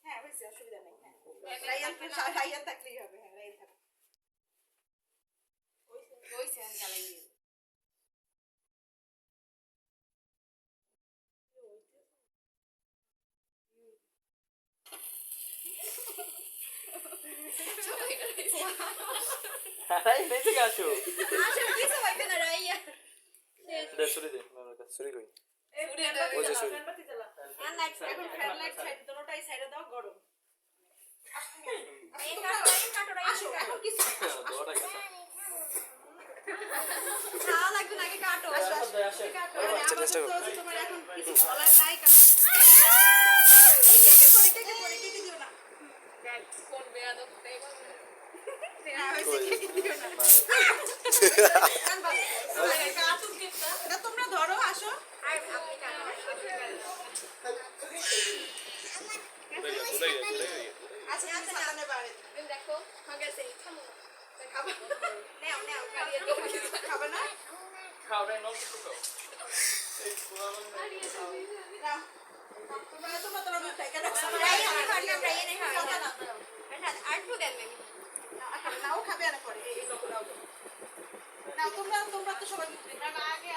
হ্যাঁ হয়েছে, অসুবিধা নেই। হ্যাঁ রাইয়ান থাকলেই হবে। হ্যাঁ রাইয়ান থাকবে। হয়েছে আমি জ্বালাই দিয়ে Aray, नहीं दिखा शो। আচ্ছা কিছু হইবে না রাইয়া। दे सुरी दे, मैं बता सुरी कोई। वो जो सुरी। আর লাইট এখন ফ্যান লাইট সাইড দুটোটাই সাইডে দাও, গরম। এই কাটো আসো এখন কিছু दोड़ा कैसा? খাওয়া লাগবে না, আগে কাটো। আসো আসো। তোমার এখন কিছু বলার নাই। এই কেটে পড়ে কেটে দিও না। কোন বেয়াদব তাই বল। তোমরা ধরো আসো। আচ্ছা দেখো খাবে না खाओ रे नॉन तो खाओ। নাও খাবে আর পরে এই লোক নাও তোমরা তো সবাই আগে